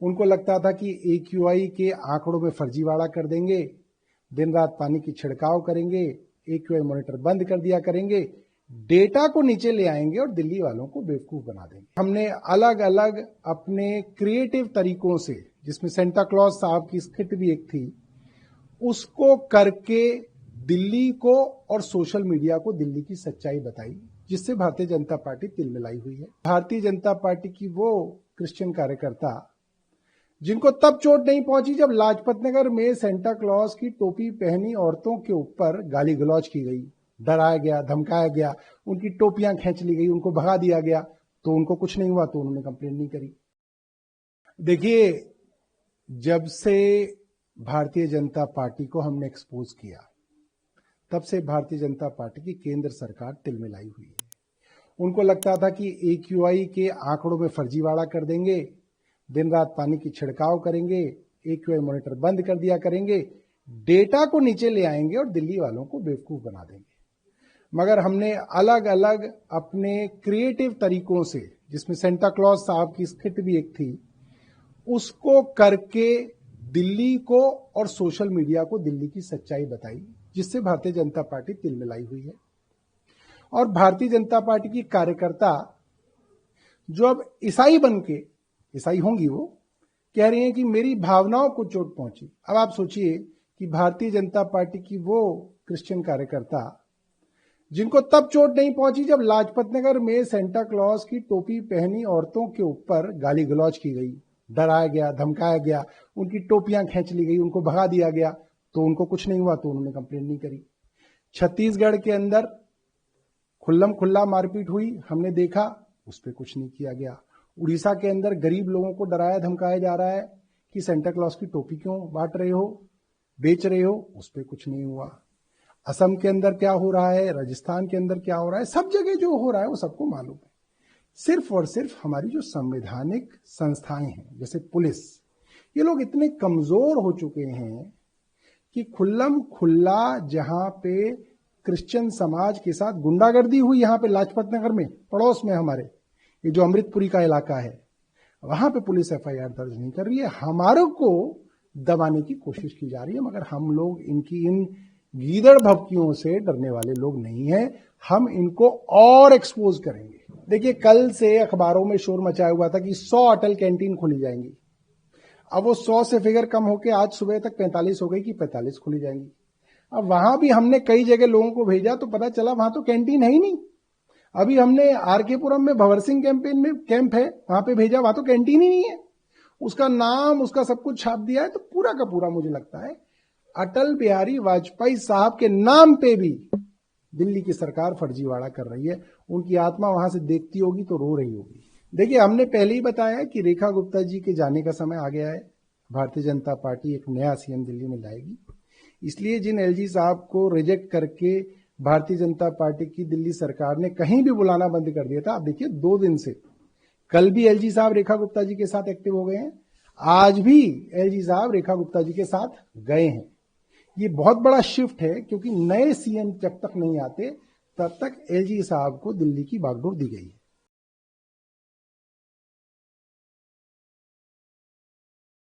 उनको लगता था कि AQI के आंकड़ों में फर्जीवाड़ा कर देंगे, दिन रात पानी की छिड़काव करेंगे, AQI मॉनिटर बंद कर दिया करेंगे, डेटा को नीचे ले आएंगे और दिल्ली वालों को बेवकूफ बना देंगे। हमने अलग अलग अपने क्रिएटिव तरीकों से, जिसमें सेंटा क्लॉज साहब की स्किट भी एक थी, उसको करके दिल्ली को और सोशल मीडिया को दिल्ली की सच्चाई बताई, जिससे भारतीय जनता पार्टी तिलमिलाई हुई है। भारतीय जनता पार्टी की वो क्रिश्चियन कार्यकर्ता जिनको तब चोट नहीं पहुंची जब लाजपत नगर में सेंटा क्लॉज की टोपी पहनी औरतों के ऊपर गाली गलौज की गई, डराया गया, धमकाया गया, उनकी टोपियां खींच ली गई, उनको भगा दिया गया, तो उनको कुछ नहीं हुआ तो उन्होंने कंप्लेन नहीं करी। देखिए, जब से भारतीय जनता पार्टी को हमने एक्सपोज किया, तब से भारतीय जनता पार्टी की केंद्र सरकार तिलमिलाई हुई है। उनको लगता था कि AQI के आंकड़ों में फर्जीवाड़ा कर देंगे, दिन रात पानी की छिड़काव करेंगे, AQI मॉनिटर बंद कर दिया करेंगे, डेटा को नीचे ले आएंगे और दिल्ली वालों को बेवकूफ बना देंगे। मगर हमने अलग अलग अपने क्रिएटिव तरीकों से, जिसमें सेंटा क्लॉज साहब की स्किट भी एक थी, उसको करके दिल्ली को और सोशल मीडिया को दिल्ली की सच्चाई बताई, जिससे भारतीय जनता पार्टी तिलमिलाई हुई है। और भारतीय जनता पार्टी की कार्यकर्ता जो अब ईसाई बन के, ईसाई होंगी, वो कह रही हैं कि मेरी भावनाओं को चोट पहुंची। अब आप सोचिए कि भारतीय जनता पार्टी की वो क्रिश्चियन कार्यकर्ता जिनको तब चोट नहीं पहुंची जब लाजपत नगर में सेंटा क्लॉज की टोपी पहनी औरतों के ऊपर गाली गलौज की गई, डराया गया, धमकाया गया, उनकी टोपियां खींच ली गई, उनको भगा दिया गया, तो उनको कुछ नहीं हुआ तो उन्होंने कंप्लेन नहीं करी। छत्तीसगढ़ के अंदर खुल्लम खुल्ला मारपीट हुई, हमने देखा, उस पर कुछ नहीं किया गया। उड़ीसा के अंदर गरीब लोगों को डराया धमकाया जा रहा है कि सेंटा क्लॉज की टोपी क्यों बांट रहे हो, बेच रहे हो, उस पर कुछ नहीं हुआ। असम के अंदर क्या हो रहा है, राजस्थान के अंदर क्या हो रहा है, सब जगह जो हो रहा है वो सबको मालूम है। सिर्फ और सिर्फ हमारी जो संवैधानिक संस्थाएं हैं, जैसे पुलिस, ये लोग इतने कमजोर हो चुके हैं कि खुल्लम खुल्ला जहां पे क्रिश्चियन समाज के साथ गुंडागर्दी हुई, यहां पे लाजपत नगर में, पड़ोस में हमारे, ये जो अमृतपुरी का इलाका है, वहां पे पुलिस FIR दर्ज नहीं कर रही है। हमारे को दबाने की कोशिश की जा रही है, मगर हम लोग इनकी इन गीदड़ भभकियों से डरने वाले लोग नहीं हैं। हम इनको और एक्सपोज करेंगे। देखिए, कल से अखबारों में शोर मचाया हुआ था कि 100 अटल कैंटीन खोली जाएंगी। अब वो 100 से फिगर कम होकर आज सुबह तक 45 हो गई कि 45 खोली जाएंगी। अब वहां भी हमने कई जगह लोगों को भेजा तो पता चला वहां तो कैंटीन है ही नहीं। अभी हमने RK पुरम में भवर सिंह कैंपेन में कैंप है, वहां पे भेजा, वहां तो कैंटीन ही नहीं है। उसका नाम, उसका सब कुछ छाप दिया है। तो पूरा का पूरा मुझे लगता है अटल बिहारी वाजपेयी साहब के नाम पे भी दिल्ली की सरकार फर्जीवाड़ा कर रही है। उनकी आत्मा वहां से देखती होगी तो रो रही होगी। देखिए, हमने पहले ही बताया कि रेखा गुप्ता जी के जाने का समय आ गया है। भारतीय जनता पार्टी एक नया CM दिल्ली में लाएगी। इसलिए जिन LG साहब को रिजेक्ट करके भारतीय जनता पार्टी की दिल्ली सरकार ने कहीं भी बुलाना बंद कर दिया था, आप देखिए 2 दिन से, कल भी LG साहब रेखा गुप्ता जी के साथ एक्टिव हो गए हैं, आज भी LG साहब रेखा गुप्ता जी के साथ गए हैं। ये बहुत बड़ा शिफ्ट है, क्योंकि नए CM जब तक नहीं आते तब तक LG साहब को दिल्ली की बागडोर दी गई है।